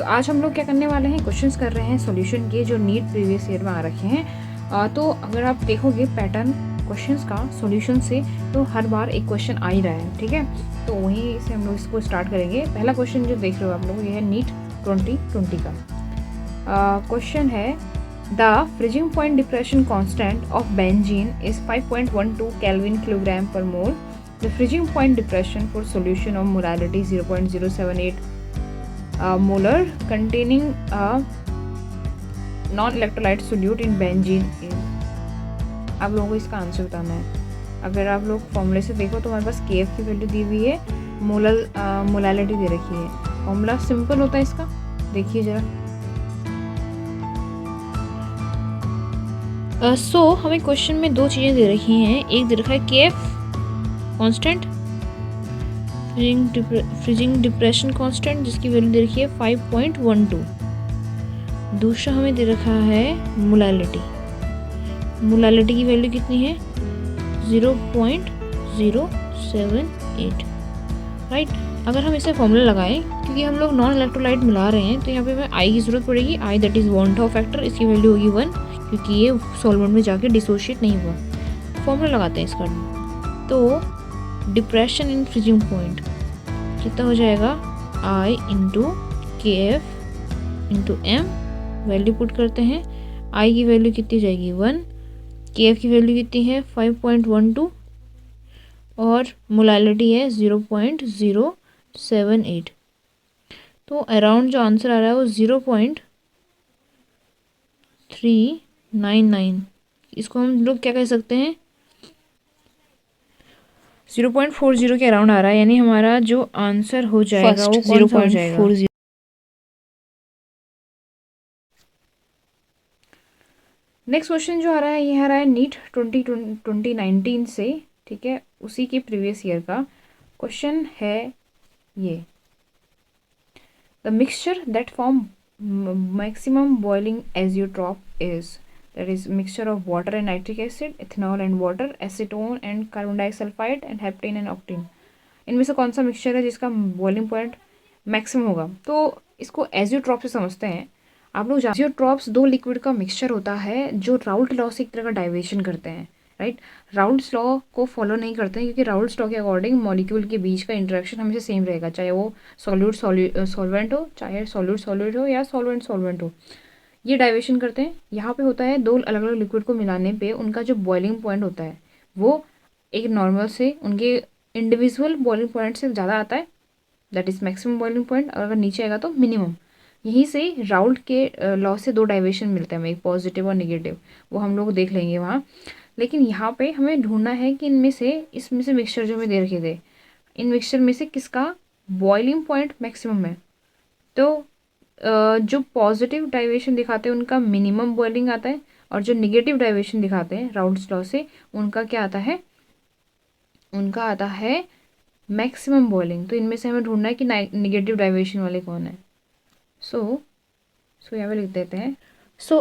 तो आज हम लोग क्या करने वाले हैं, क्वेश्चंस कर रहे हैं सॉल्यूशन के जो नीट प्रीवियस ईयर में आ रखे हैं। तो अगर आप देखोगे पैटर्न क्वेश्चंस का सॉल्यूशन से, तो हर बार एक क्वेश्चन आ ही रहा है, ठीक है। तो वहीं से हम लोग इसको स्टार्ट करेंगे। पहला क्वेश्चन जो देख रहे हो आप लोग, ये है नीट 2020 का क्वेश्चन है। The freezing point depression constant of benzene is 5.12 kelvin kilogram पर मोल. The freezing point depression for solution of molality 0.078 molar containing a non-electrolyte solute in benzene is. आप लोगों को इसका आंसर बताना है। अगर आप लोग फॉर्मूले से देखो तो हमारे पास KF की वैल्यू दी हुई है, मोलालिटी दे रखी है। फॉर्मूला सिंपल होता है इसका, देखिए जरा। हमें क्वेश्चन में दो चीज़ें दे रखी हैं। एक दे रखा है KF constant, freezing depression constant, जिसकी वैल्यू दे रखी है 5.12। दूसरा हमें दे रखा है मोलालिटी। मोलालिटी की वैल्यू कितनी है? 0.078, राइट। अगर हम इसे फॉर्मूला लगाएं, क्योंकि हम लोग नॉन इलेक्ट्रोलाइट मिला रहे हैं, तो यहाँ पे हमें आई की ज़रूरत पड़ेगी। I that is one tau factor, इसकी वैल्यू होगी 1, क्योंकि ये सॉल्वेंट में जाके डिसोशिएट नहीं हुआ। फॉर्मूला लगाते हैं इसका। तो डिप्रेशन इन फ्रीजिंग पॉइंट कितना हो जाएगा? I into KF into M, value put करते हैं। I की वैल्यू कितनी जाएगी? 1, KF की वैल्यू कितनी है? 5.12, और मोलालिटी है 0.078। तो अराउंड जो आंसर आ रहा है वो 0.399। इसको हम लोग क्या कह सकते हैं? 0.40 के अराउंड आ रहा है, यानी हमारा जो आंसर हो जाएगा वो कौन सा हो जाएगा? नेक्स्ट क्वेश्चन जो आ रहा है, ये आ रहा है नीट 2019 से, ठीक है, उसी के प्रीवियस ईयर का क्वेश्चन है ये। The mixture that form maximum boiling azeotrope is, that is mixture of water and nitric acid, ethanol and water, acetone and carbon disulphide and heptane and octane. इनमें से कौन सा मिक्सचर है जिसका boiling point maximum होगा? तो इसको azeotrope से समझते हैं। आप लोग एजियोट्रॉप्स दो लिक्विड का मिक्सचर होता है जो राउल्ट लॉ से एक तरह का डाइवेशन करते हैं, राइट। राउल्ट्स लॉ को फॉलो नहीं करते हैं, क्योंकि राउल्ट्स लॉ के अकॉर्डिंग मॉलिक्यूल के बीच का इंटरेक्शन हमेशा सेम रहेगा, चाहे वो सॉल्यूट सॉल्वेंट हो, चाहे सॉल्यूट सॉल्यूट हो, या सॉल्वेंट सॉल्वेंट हो। ये डाइवेशन करते हैं। यहाँ पे होता है दो अलग अलग लिक्विड को मिलाने पे उनका जो बॉइलिंग पॉइंट होता है वो एक नॉर्मल से उनके इंडिविजुअल बॉइलिंग पॉइंट से ज़्यादा आता है, that is maximum boiling point. अगर नीचे आएगा तो मिनिमम। यहीं से राउल्ट के लॉ से दो डाइवेशन मिलते हैं हमें, एक पॉजिटिव और निगेटिव, वो हम लोग देख लेंगे वहाँ। लेकिन यहाँ पे हमें ढूंढना है कि इसमें से मिक्सचर जो हमें दे रखे थे, इन मिक्सचर में से किसका बॉइलिंग पॉइंट मैक्सिमम है। तो जो पॉजिटिव डाइवेशन दिखाते हैं उनका मिनिमम बॉइलिंग आता है, और जो निगेटिव डाइवेशन दिखाते हैं राउल्ट्स लॉ से, उनका क्या आता है? उनका आता है मैक्सिमम बॉइलिंग। तो इनमें से हमें ढूंढना है कि निगेटिव डाइवेशन वाले कौन है। सो यहाँ पे लिख देते हैं।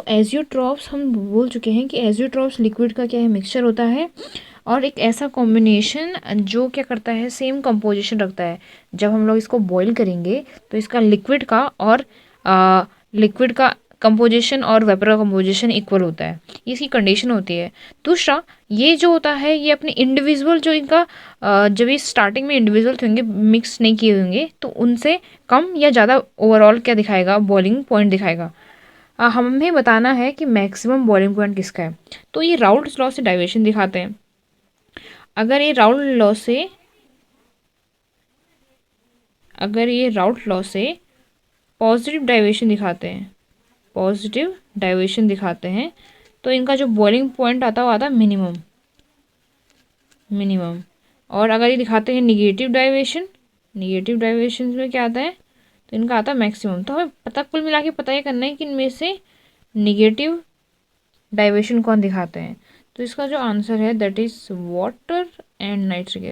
एजियोट्रॉप्स हम बोल चुके हैं कि एजियोट्रॉप्स लिक्विड का क्या है? मिक्सचर होता है, और एक ऐसा कॉम्बिनेशन जो क्या करता है, सेम कंपोजिशन रखता है। जब हम लोग इसको बॉईल करेंगे तो इसका लिक्विड का कंपोजिशन और वेपर का कंपोजिशन इक्वल होता है, ये इसकी कंडीशन होती है। दूसरा, ये जो होता है ये अपने इंडिविजुअल जो इनका जब ये स्टार्टिंग में इंडिविजुअल होंगे, मिक्स नहीं किए होंगे, तो उनसे कम या ज़्यादा ओवरऑल क्या दिखाएगा? बॉइलिंग पॉइंट दिखाएगा। हमें बताना है कि मैक्सिमम बॉइलिंग पॉइंट किसका है। तो ये राउल्ट्स लॉ से डाइवेशन दिखाते हैं। अगर ये राउल्ट लॉ से पॉजिटिव डाइवेशन दिखाते हैं, तो इनका जो बॉइलिंग पॉइंट आता है वो आता है मिनिमम। और अगर ये दिखाते हैं निगेटिव डाइवेशन में क्या आता है? तो इनका आता है मैक्सिमम। तो हमें कुल मिला के पता ये करना है कि इनमें से निगेटिव डाइवेशन कौन दिखाते हैं। तो इसका जो आंसर है that is water and nitric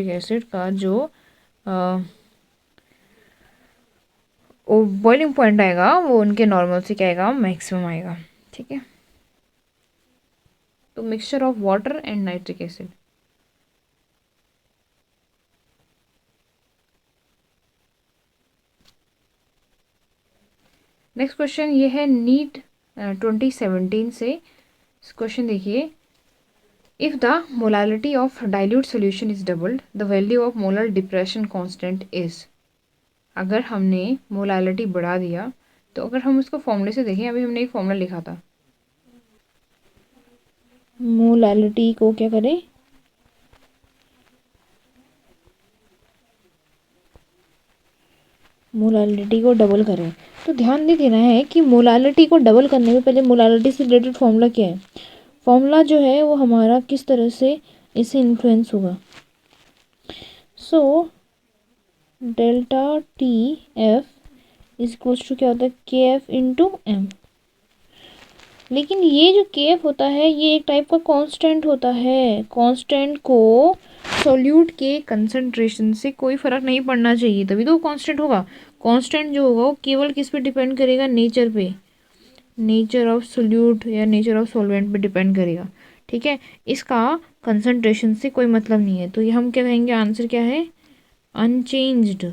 acid का जो बॉइलिंग पॉइंट आएगा वो उनके नॉर्मल से क्या आएगा? मैक्सिमम आएगा, ठीक है। तो mixture of water and nitric acid. Next question ये है नीट 2017 से। क्वेश्चन देखिए, if the molality of dilute solution is doubled the value of molar depression constant is. अगर हमने मोलालिटी बढ़ा दिया तो अगर हम उसको फॉर्मूले से देखें, अभी हमने एक फॉर्मूला लिखा था, मोलालिटी को क्या करें, मोलालिटी को डबल करें। तो ध्यान दे देना है कि मोलालिटी को डबल करने में पहले मोलालिटी से रिलेटेड फॉर्मूला क्या है। फॉर्मूला जो है वो हमारा किस तरह से इससे इन्फ्लुएंस होगा। So delta T F is equals to क्या होता है, के एफ इंटू एम। लेकिन ये जो के एफ होता है ये एक टाइप का कांस्टेंट होता है। कांस्टेंट को सॉल्यूट के कंसंट्रेशन से कोई फ़र्क नहीं पड़ना चाहिए, तभी तो वो कांस्टेंट होगा। कांस्टेंट जो होगा वो केवल किस पे डिपेंड करेगा, नेचर पे, नेचर ऑफ सोल्यूट या नेचर ऑफ सॉल्वेंट पे डिपेंड करेगा। ठीक है, इसका कंसंट्रेशन से कोई मतलब नहीं है। तो ये हम क्या कहेंगे, आंसर क्या है, अनचेंज्ड,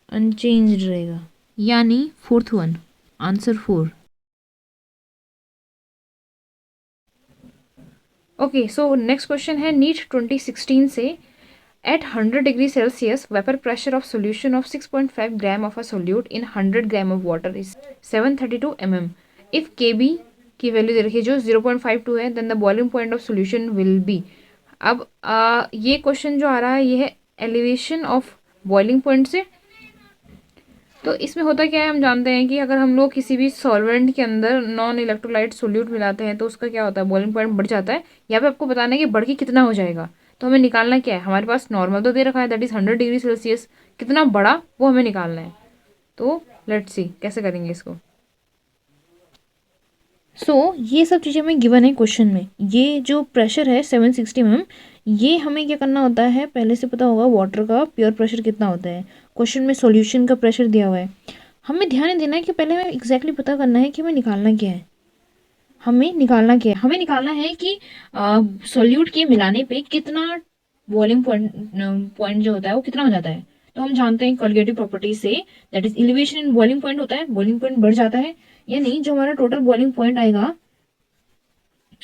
अनचेंज्ड रहेगा, यानी fourth one, answer 4। Okay, so next question है नीट 2016 से। At 100 degree Celsius vapour pressure of solution of 6.5 gram of a solute in 100 gram of water is 732 mm। If K B की value दे रखी है जो 0.52 है, then the boiling point of solution will be. अब ये question जो आ रहा है ये है एलिवेशन ऑफ बॉइलिंग पॉइंट से। तो इसमें होता क्या है, हम जानते हैं कि अगर हम लोग किसी भी सॉल्वेंट के अंदर नॉन इलेक्ट्रोलाइट सोल्यूट मिलाते हैं तो उसका क्या होता है, बॉइलिंग पॉइंट बढ़ जाता है। यहाँ पे आपको बताना है कि बढ़ के कितना हो जाएगा। तो हमें निकालना क्या है, हमारे पास नॉर्मल तो दे रखा है दैट इज़ 100 डिग्री सेल्सियस, कितना बड़ा वो हमें निकालना है। तो लेट्स सी कैसे करेंगे इसको। ये सब चीज़ें हमें गिवन है क्वेश्चन में। ये जो प्रेशर है 760 mm, ये हमें क्या करना होता है, पहले से पता होगा वाटर का प्योर प्रेशर कितना होता है। क्वेश्चन में सॉल्यूशन का प्रेशर दिया हुआ है। हमें ध्यान देना है कि पहले हमें एग्जैक्टली पता करना है कि हमें निकालना क्या है। हमें निकालना क्या है, हमें निकालना है कि सॉल्यूट के मिलाने पे कितना बॉइलिंग पॉइंट पॉइंट जो होता है वो कितना हो जाता है। तो हम जानते हैं कोलिगेटिव प्रॉपर्टी से, that is elevation in boiling point होता है, बॉइलिंग पॉइंट बढ़ जाता है। यानी जो हमारा टोटल बॉइलिंग पॉइंट आएगा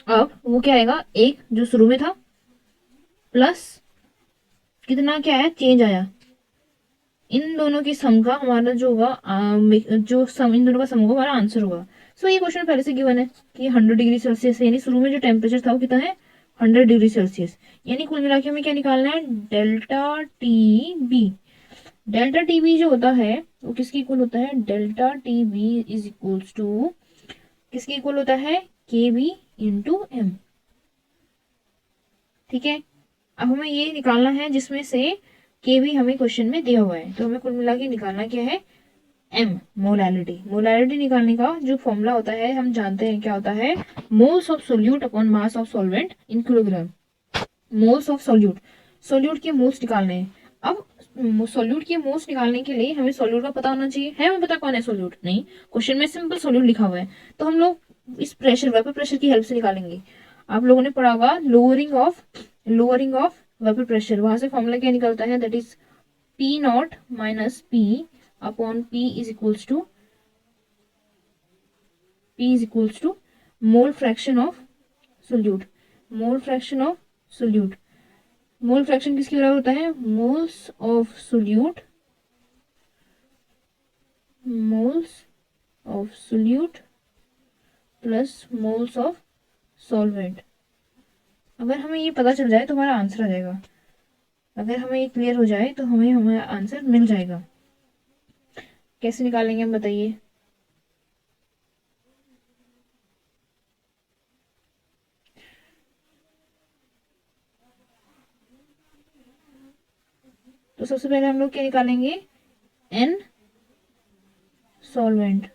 अब वो क्या आएगा, एक जो शुरू में था प्लस कितना क्या है, चेंज आया, इन दोनों की सम का हमारा जो होगा जो सम इन दोनों का सम होगा हमारा आंसर होगा। ये क्वेश्चन पहले से गिवन है कि 100 डिग्री सेल्सियस, यानी शुरू में जो टेम्परेचर था वो कितना है, 100 डिग्री सेल्सियस। यानी कुल मिला के हमें क्या निकालना है, delta T B. Delta T B जो होता है वो किसकी इक्वल होता है, delta T B is equals to किसकी इक्वल होता है, के बी इंटू एम। ठीक है, अब हमें ये निकालना है जिसमें से के भी हमें क्वेश्चन में दिया हुआ है। तो हमें कुल मिला के निकालना क्या है, एम, मोलैलिटी। मोलैलिटी निकालने का जो फॉर्मूला होता है हम जानते हैं क्या होता है, moles of solute upon mass of solvent in kilogram. Moles of solute, solute के मोल्स निकालने हैं। अब सोल्यूट के मोल्स निकालने के लिए हमें सोल्यूट का पता होना चाहिए। है हमें पता कौन है सोल्यूट, नहीं, क्वेश्चन में सिंपल सोल्यूट लिखा हुआ है। तो हम लोग इस प्रेशर, वेपर प्रेशर की हेल्प से निकालेंगे। आप लोगों ने पढ़ा होगा लोअरिंग ऑफ वेपर प्रेशर, वहां से फॉर्मूला क्या निकलता है, that is P naught minus P upon P is equals to mole fraction of solute. Mole fraction of solute, mole fraction किसके बराबर होता है, moles of solute, moles of solute plus moles of solvent. अगर हमें ये पता चल जाए तो हमारा आंसर आ जाएगा। अगर हमें ये क्लियर हो जाए तो हमें हमारा आंसर मिल जाएगा। कैसे निकालेंगे हम बताइए। तो सबसे पहले हम लोग क्या निकालेंगे, एन सॉल्वेंट।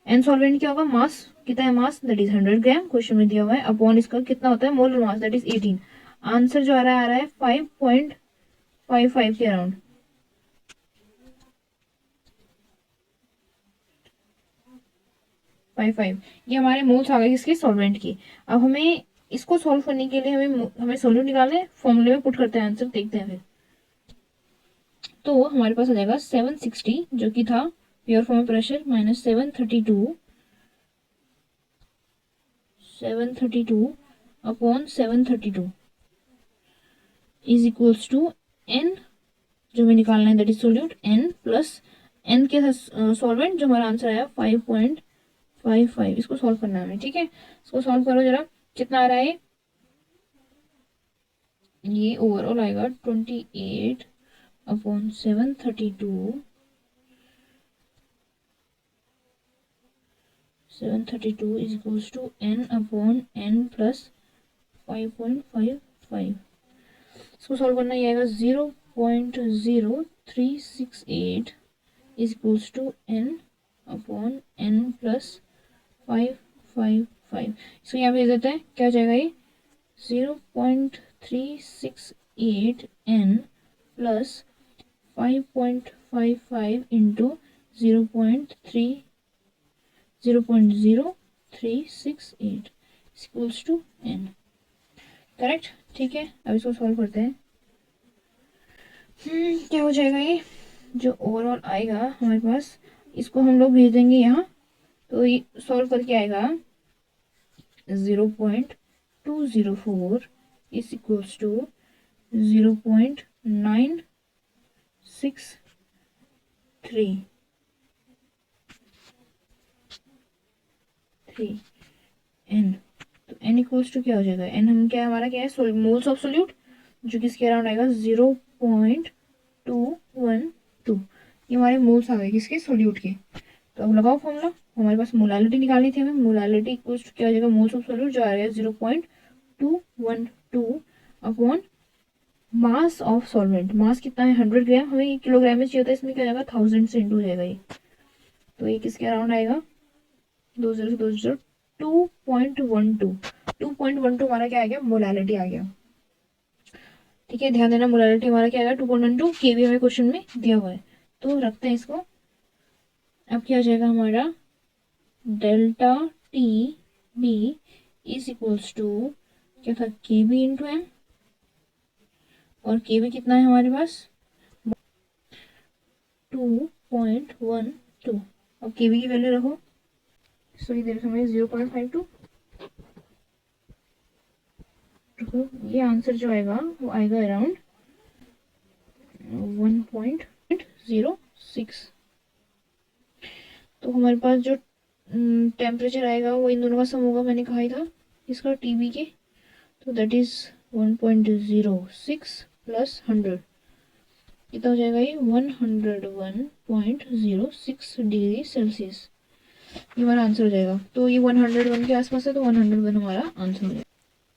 एन सॉल्वेंट क्या होगा, मास कितना है, mass that is 100 gram, question में दिया हुआ है, अपॉन इसका कितना होता है, molar mass that is 18। Answer जो आ रहा है 5.55 के अराउंड। 55 ये हमारे मोल्स आ गए किसके, सॉल्वेंट की। अब हमें इसको सॉल्व करने के लिए हमें सोल्यूट निकालना है, फॉर्मूले में पुट करते हैं आंसर, देखते हैं फिर। तो हमारे पास आ जाएगा 760 जो कि था प्योर फॉर्म में pressure minus 732 upon 732 is equals to n, जो हमें निकालना है that is solute n plus n के साथ सॉल्वेंट, जो हमारा आंसर आया 5.55। इसको सॉल्व करना है हमें, ठीक है। इसको सॉल्व करो जरा, कितना आ रहा है ये ओवरऑल आएगा 28 upon 732 is equals to n upon n plus 5.55। इसको सॉल्व करना ये आएगा 0.0368 is equals to n upon n plus 555। इसको यहाँ भेज देते हैं, क्या हो जाएगा ये 0.368 n plus 5.55 into 0.0368 equals to n। Correct, ठीक है। अब इसको सॉल्व करते हैं। क्या हो जाएगा ये, जो ओवरऑल आएगा हमारे पास, इसको हम लोग भेज देंगे यहाँ, तो ये सॉल्व करके आएगा 0.204 इज इक्वल्स टू 0.963 n। तो n इक्वल्स टू क्या हो जाएगा, n हम क्या, हमारा क्या है मोल्स ऑफ सोल्यूट, जो कि इसके अराउंड आएगा 0.212। ये हमारे मोल्स आ गए किसके, सोल्यूट के। तो अब लगाओ फॉर्मूला, हमारे पास मोलालिटी निकालनी थी हमें। मोलालिटी इक्वल्स टू क्या हो जाएगा, मोल्स ऑफ सोल्यूट जो आ रहा है 0.212 अपॉन मास ऑफ सॉल्वेंट। मास कितना है 100 ग्राम, हमें ये किलोग्राम में चाहिए होता है, इसमें क्या हो जाएगा 1000 से इंटू हो जाएगा ये। तो ये किसके अराउंड आएगा 2.12 हमारा क्या आ गया, मोलालिटी आ गया। ठीक है, ध्यान देना मोलालिटी हमारा क्या आएगा 2.12 केवी हमें क्वेश्चन में दिया हुआ है। तो रखते हैं इसको। अब क्या हो जाएगा हमारा delta T B is equals to क्या था, के बी इंटू एम, और के बी कितना है हमारे पास 2.12। अब के बी की वैल्यू रखो, सो इधर हमें 0.52 रखो। ये आंसर जो आएगा वो आएगा अराउंड 1.06। तो हमारे पास जो टेम्परेचर आएगा वो इन दोनों का सम होगा, मैंने कहा ही था इसका टीबी के। तो दैट इज 1.06 प्लस 100 कितना हो जाएगा, ये 101.06 डिग्री सेल्सियस। ये हमारा आंसर हो जाएगा। तो ये 101 के आसपास है, तो 101 हमारा आंसर हो जाएगा।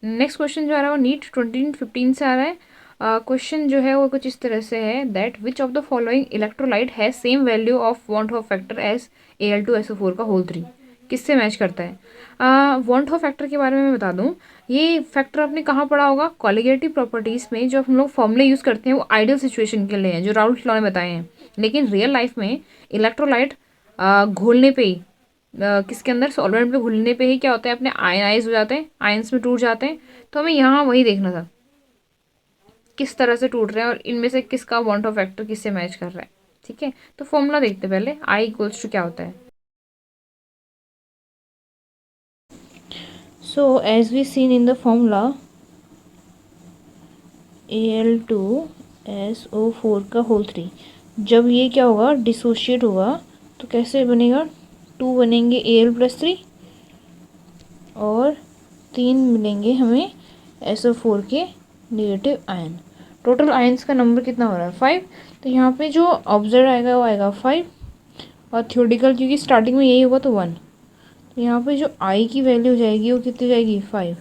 नेक्स्ट क्वेश्चन जो आ रहा है वो नीट 2015 से आ रहा है। क्वेश्चन जो है वो कुछ इस तरह से है that which of the following electrolyte has same value of van't Hoff factor as Al2SO4 का होल 3। किससे मैच करता है। वॉन्ट ऑफ फैक्टर के बारे में मैं बता दूं, ये फैक्टर आपने कहाँ पढ़ा होगा, कॉलिगेटिव प्रॉपर्टीज़ में। जो हम लोग फॉर्मूले यूज़ करते हैं वो आइडियल सिचुएशन के लिए हैं, जो राउल्ट लॉ ने बताए हैं। लेकिन रियल लाइफ में इलेक्ट्रोलाइट घोलने पे ही किसके अंदर, सॉल्वेंट पे घुलने पे ही क्या होता है, अपने आयनाइज हो जाते हैं, आयंस में टूट जाते हैं। तो हमें यहाँ वही देखना था किस तरह से टूट रहे हैं और इनमें से किसका वॉन्ट ऑफ फैक्टर किससे मैच कर रहा है। ठीक है, तो फॉर्मूला देखते पहले, आई इक्वल्स टू क्या होता है। So as we seen in the formula, Al2SO4 का होल 3, जब ये क्या होगा डिसोशिएट होगा तो कैसे बनेगा, 2 बनेंगे Al+3 और 3 मिलेंगे हमें SO4 के नेगेटिव आयन। टोटल आयन्स का नंबर कितना हो रहा है 5। तो यहाँ पे जो ऑब्जर्व आएगा वो आएगा 5 और थ्योरेटिकल क्योंकि स्टार्टिंग में यही होगा तो 1। तो यहाँ पे जो आई की वैल्यू जाएगी वो कितनी जाएगी 5।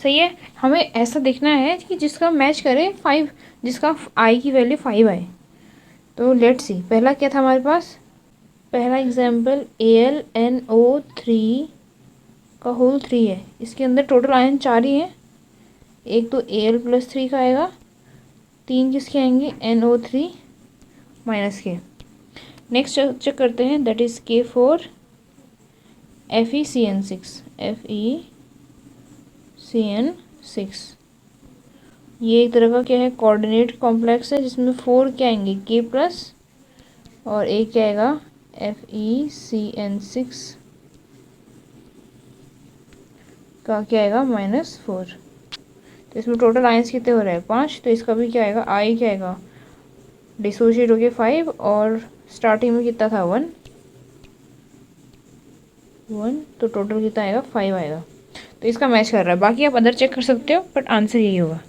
सही है, हमें ऐसा देखना है कि जिसका मैच करे 5, जिसका आई की वैल्यू 5 आए। तो लेट्स सी, पहला क्या था हमारे पास, पहला एग्जाम्पल AlNO3 का होल 3 है। इसके अंदर टोटल आयन 4 ही हैं, एक तो Al+3 का आएगा, 3 किसके आएंगे NO3 माइनस के। नेक्स्ट चेक करते हैं that is K4 FeCN6 FeCN6। ये एक तरह का क्या है कोऑर्डिनेट कॉम्प्लेक्स है जिसमें 4 क्या आएंगे K+, और एक क्या आएगा FeCN6 का क्या आएगा -4। तो इसमें टोटल आयंस कितने हो रहे हैं 5, तो इसका भी क्या आएगा आई क्या आएगा डिसोशिएट हो गया 5 और स्टार्टिंग में कितना था 1, तो टोटल कितना आएगा 5 आएगा। तो इसका मैच कर रहा है, बाकी आप अदर चेक कर सकते हो बट आंसर यही होगा।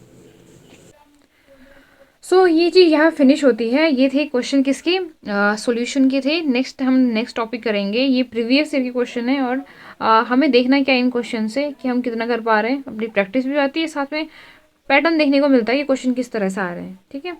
सो ये चीज़ यहाँ फिनिश होती है। ये थे क्वेश्चन किसके सॉल्यूशन के थे। नेक्स्ट हम नेक्स्ट टॉपिक करेंगे, ये प्रीवियस ईयर के क्वेश्चन है और हमें देखना है क्या इन क्वेश्चन से कि हम कितना कर पा रहे हैं। अपनी प्रैक्टिस भी आती है, साथ में पैटर्न देखने को मिलता है कि क्वेश्चन किस तरह से आ रहे हैं। ठीक है।